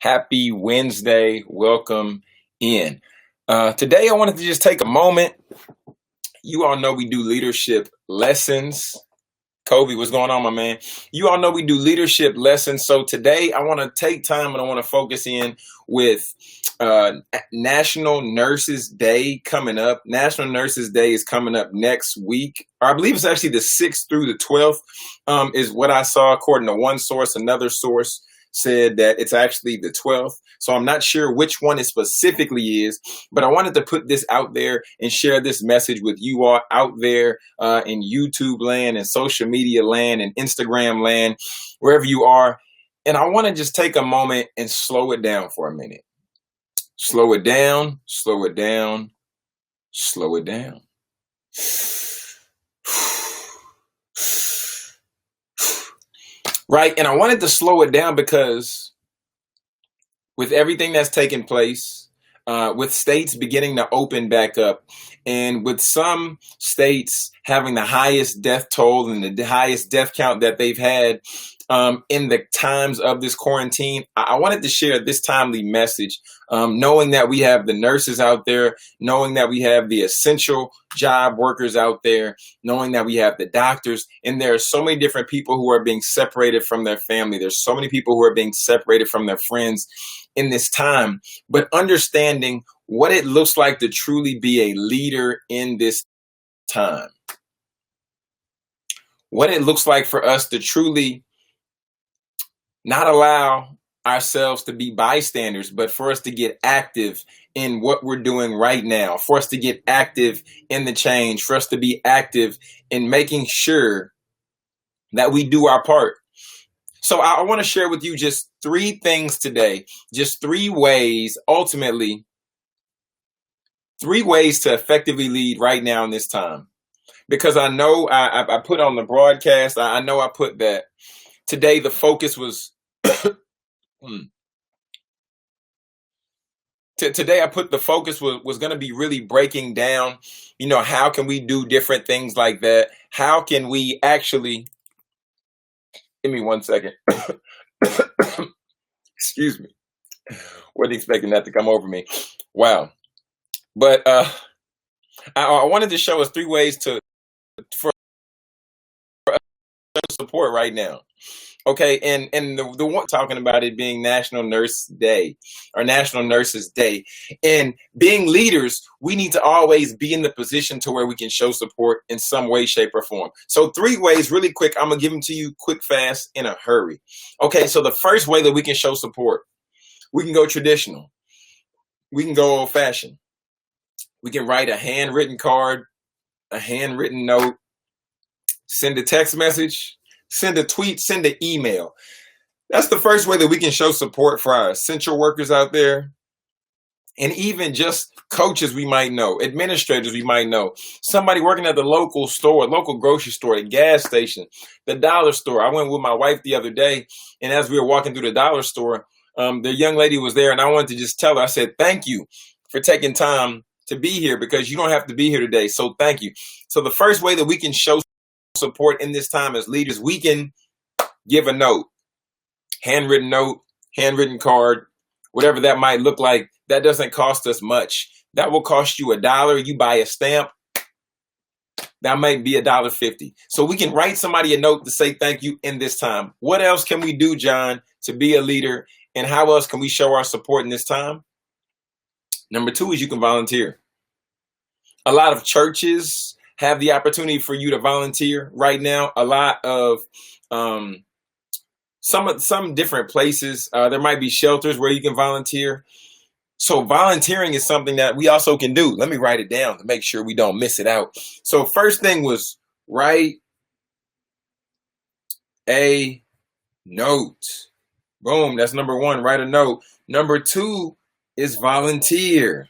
Happy Wednesday. Welcome in. Today, I wanted to just take a moment. You all know we do leadership lessons. Kobe, what's going on, my man? You all know we do leadership lessons. So today, I want to take time and I want to focus in with National Nurses Day coming up. National Nurses Day is coming up next week. Or I believe it's actually the 6th through the 12th is what I saw according to one source. Another source said that it's actually the 12th. So I'm not sure which one it specifically is, but I wanted to put this out there and share this message with you all out there in YouTube land and social media land and Instagram land, wherever you are. And I want to just take a moment and slow it down for a minute. Slow it down, slow it down, slow it down. Right. And I wanted to slow it down because with everything that's taking place, with states beginning to open back up, and with some states having the highest death toll and the highest death count that they've had in the times of this quarantine, I wanted to share this timely message, knowing that we have the nurses out there, knowing that we have the essential job workers out there, knowing that we have the doctors, and there are so many different people who are being separated from their family. There's so many people who are being separated from their friends in this time, but understanding what it looks like to truly be a leader in this time. What it looks like for us to truly not allow ourselves to be bystanders, but for us to get active in what we're doing right now, for us to get active in the change, for us to be active in making sure that we do our part. So I want to share with you just 3 things today, just 3 ways, ultimately, 3 ways to effectively lead right now in this time. Because I know I put on the broadcast, I know I put that today the focus was, today I put the focus was going to be really breaking down, how can we do different things like that? How can we actually, give me one second. Excuse me. Wasn't expecting that to come over me. Wow. But I wanted to show us 3 ways for support right now. Okay, and the one talking about it being National Nurse Day or National Nurses Day, and being leaders, we need to always be in the position to where we can show support in some way, shape, or form. So 3 ways, really quick. I'm gonna give them to you quick, fast, in a hurry. Okay, so the first way that we can show support, we can go traditional, we can go old-fashioned. We can write a handwritten card, a handwritten note, send a text message, send a tweet, send an email. That's the first way that we can show support for our essential workers out there. And even just coaches we might know, administrators we might know, somebody working at the local store, local grocery store, the gas station, the dollar store. I went with my wife the other day, and as we were walking through the dollar store, the young lady was there, and I wanted to just tell her, I said, thank you for taking time to be here, because you don't have to be here today. So thank you. So the first way that we can show support in this time as leaders, we can give a note, handwritten card, whatever that might look like. That doesn't cost us much. That will cost you $1. You buy a stamp, that might be $1.50. So we can write somebody a note to say thank you in this time. What else can we do, John, to be a leader? And how else can we show our support in this time? Number 2 is you can volunteer. A lot of churches have the opportunity for you to volunteer right now. A lot of some different places. There might be shelters where you can volunteer. So volunteering is something that we also can do. Let me write it down to make sure we don't miss it out. So first thing was write a note. Boom. That's number 1. Write a note. Number 2 is volunteer.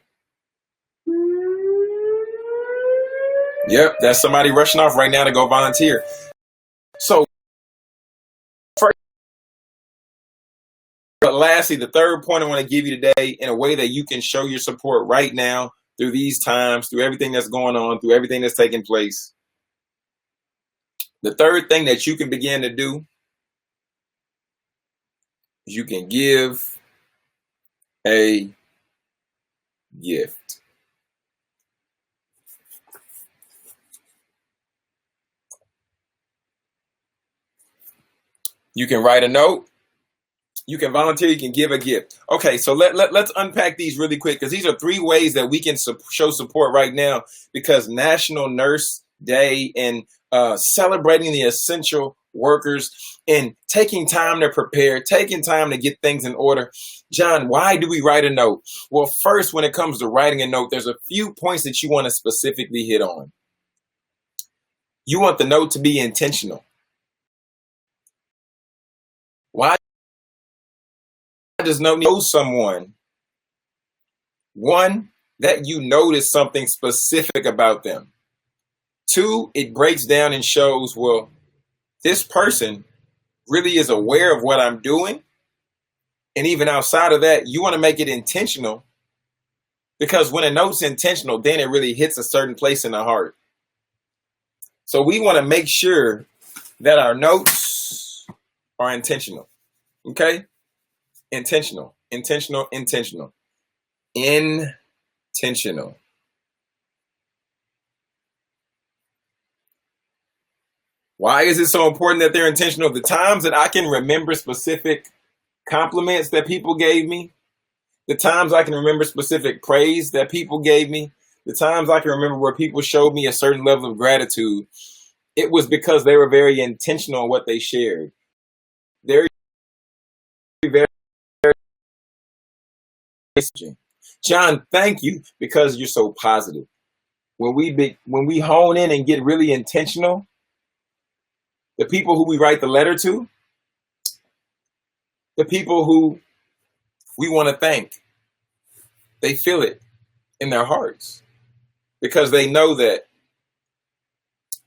Yep, that's somebody rushing off right now to go volunteer. So, but lastly, the third point I want to give you today, in a way that you can show your support right now through these times, through everything that's going on, through everything that's taking place. The third thing that you can begin to do is you can give a gift. You can write a note. You can volunteer. You can give a gift. Okay, so let's unpack these really quick, because these are 3 ways that we can show support right now, because National Nurse Day and celebrating the essential workers and taking time to prepare, taking time to get things in order. John, why do we write a note? Well, first, when it comes to writing a note, there's a few points that you want to specifically hit on. You want the note to be intentional. Why does note know someone? One, that you notice something specific about them. 2, it breaks down and shows, well, this person really is aware of what I'm doing. And even outside of that, you want to make it intentional, because when a note's intentional, then it really hits a certain place in the heart. So we want to make sure that our notes are intentional. Okay? Intentional, intentional, intentional, intentional. Why is it so important that they're intentional? The times that I can remember specific compliments that people gave me, the times I can remember specific praise that people gave me, the times I can remember where people showed me a certain level of gratitude, it was because they were very intentional in what they shared. Very, very, John, thank you, because you're so positive. When we hone in and get really intentional, the people who we write the letter to, the people who we want to thank, they feel it in their hearts, because they know that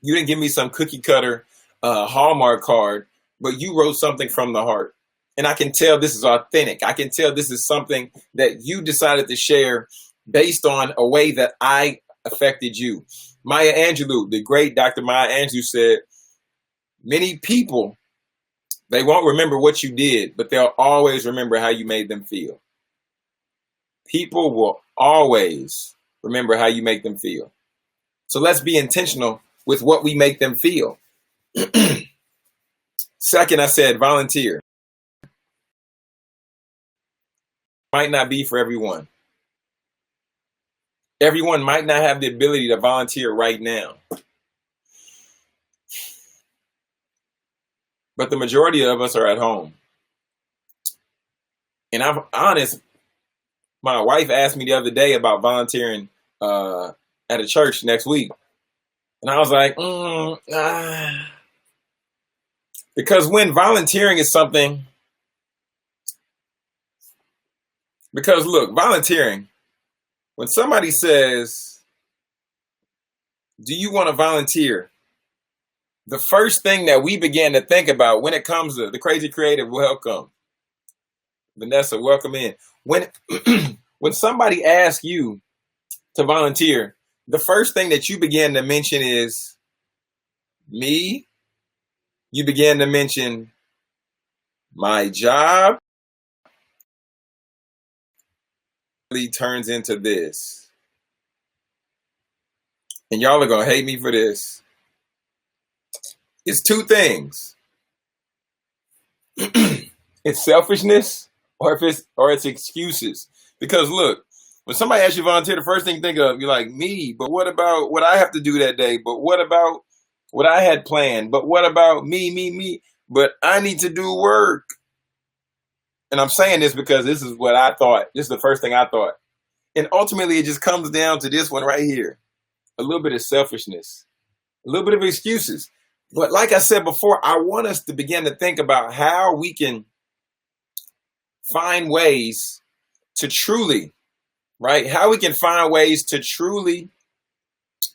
you didn't give me some cookie cutter Hallmark card, but you wrote something from the heart. And I can tell this is authentic. I can tell this is something that you decided to share based on a way that I affected you. Maya Angelou, the great Dr. Maya Angelou, said, many people, they won't remember what you did, but they'll always remember how you made them feel. People will always remember how you make them feel. So let's be intentional with what we make them feel. Second, I said volunteer. Might not be for everyone. Everyone might not have the ability to volunteer right now. But the majority of us are at home. And I'm honest, my wife asked me the other day about volunteering at a church next week. And I was like, because when volunteering is something, because look, volunteering, when somebody says, do you want to volunteer? The first thing that we began to think about when it comes to the Crazy Creative, welcome. Vanessa, welcome in. When when somebody asks you to volunteer, the first thing that you begin to mention is me. You begin to mention my job. Really turns into this. And y'all are going to hate me for this. It's 2 things. It's selfishness, or it's excuses. Because look, when somebody asks you to volunteer, the first thing you think of, you're like, me, but what about what I have to do that day? But what about what I had planned? But what about me? But I need to do work. And I'm saying this because this is what I thought. This is the first thing I thought. And ultimately, it just comes down to this one right here. A little bit of selfishness, a little bit of excuses. But like I said before, I want us to begin to think about how we can find ways to truly, right? How we can find ways to truly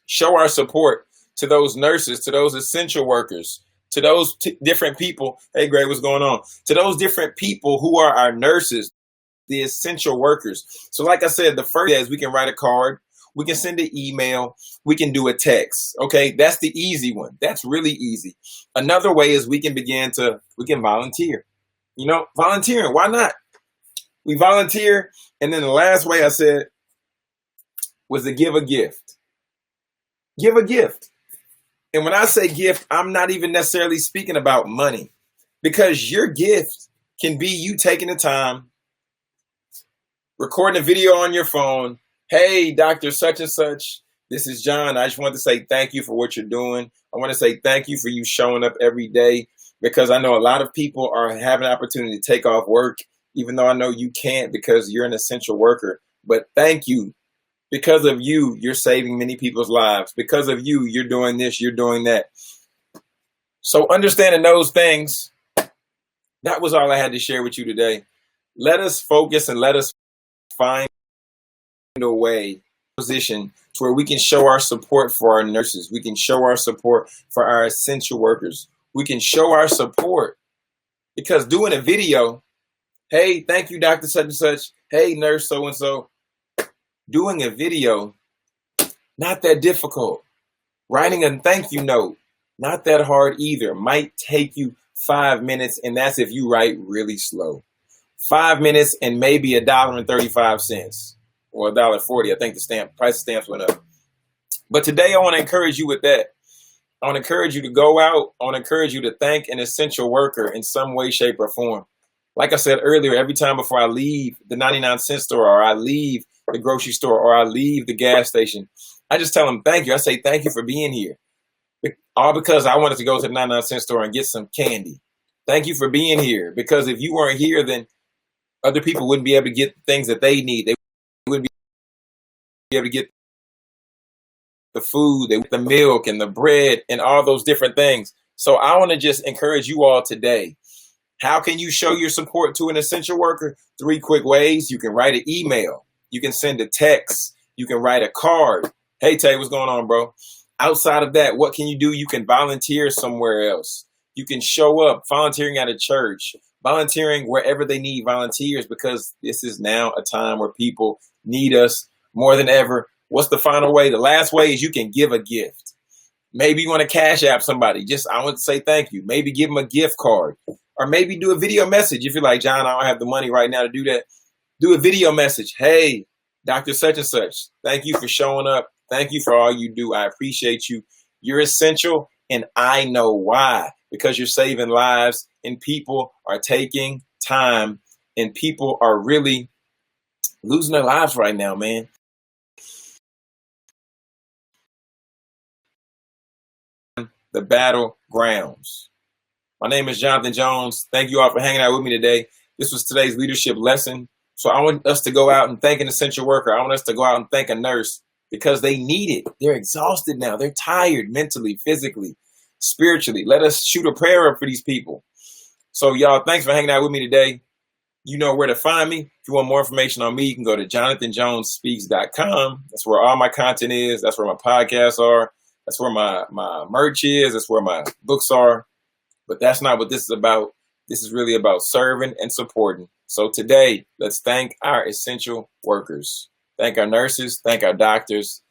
show our support to those nurses, to those essential workers, to those different people. Hey, Greg, what's going on? To those different people who are our nurses, the essential workers. So like I said, the first is we can write a card. We can send an email. We can do a text. Okay, that's the easy one. That's really easy. Another way is we can volunteer. You know, volunteering. Why not? We volunteer. And then the last way I said was to give a gift. Give a gift. And when I say gift, I'm not even necessarily speaking about money, because your gift can be you taking the time, recording a video on your phone. Hey, Dr. Such and Such, this is John. I just want to say thank you for what you're doing. I want to say thank you for you showing up every day, because I know a lot of people are having an opportunity to take off work, even though I know you can't because you're an essential worker. But thank you. Because of you, you're saving many people's lives. Because of you, you're doing this, you're doing that. So understanding those things, that was all I had to share with you today. Let us focus and let us find a way, position to where we can show our support for our nurses. We can show our support for our essential workers. We can show our support, because doing a video, hey, thank you, Dr. Such and Such. Hey, nurse so-and-so. Doing a video, not that difficult. Writing a thank you note, not that hard either. Might take you 5 minutes, and that's if you write really slow. 5 minutes and maybe $1.35 or $1.40. I think the price of stamps went up. But today I want to encourage you with that. I want to encourage you to go out. I want to encourage you to thank an essential worker in some way, shape, or form. Like I said earlier, every time before I leave the 99-cent store, or I leave the grocery store, or I leave the gas station, I just tell them thank you. I say thank you for being here. All because I wanted to go to the 99-cent store and get some candy. Thank you for being here. Because if you weren't here, then other people wouldn't be able to get things that they need. They wouldn't be able to get the food, the milk and the bread and all those different things. So I want to just encourage you all today. How can you show your support to an essential worker? 3 quick ways. You can write an email. You can send a text. You can write a card. Hey, Tay, what's going on, bro? Outside of that, what can you do? You can volunteer somewhere else. You can show up volunteering at a church, volunteering wherever they need volunteers, because this is now a time where people need us more than ever. What's the final way? The last way is you can give a gift. Maybe you want to cash app somebody. I want to say thank you. Maybe give them a gift card, or maybe do a video message. If you're like, John, I don't have the money right now to do that. Do a video message. Hey, Dr. Such and Such, thank you for showing up. Thank you for all you do. I appreciate you. You're essential, and I know why. Because you're saving lives, and people are taking time, and people are really losing their lives right now, man. The battlegrounds. My name is Jonathan Jones. Thank you all for hanging out with me today. This was today's leadership lesson. So I want us to go out and thank an essential worker. I want us to go out and thank a nurse, because they need it. They're exhausted now. They're tired mentally, physically, spiritually. Let us shoot a prayer up for these people. So y'all, thanks for hanging out with me today. You know where to find me. If you want more information on me, you can go to jonathanjonespeaks.com. That's where all my content is. That's where my podcasts are. That's where my merch is. That's where my books are. But that's not what this is about. This is really about serving and supporting. So today, let's thank our essential workers. Thank our nurses. Thank our doctors.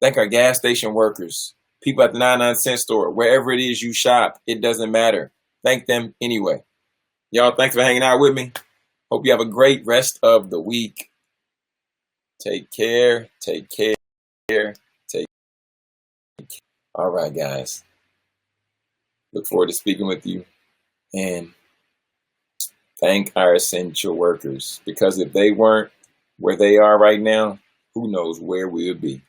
Thank our gas station workers. People at the 99-cent store. Wherever it is you shop, it doesn't matter. Thank them anyway. Y'all, thanks for hanging out with me. Hope you have a great rest of the week. Take care. Take care. Take care. All right, guys. Look forward to speaking with you. And thank our essential workers. Because if they weren't where they are right now, who knows where we'll be.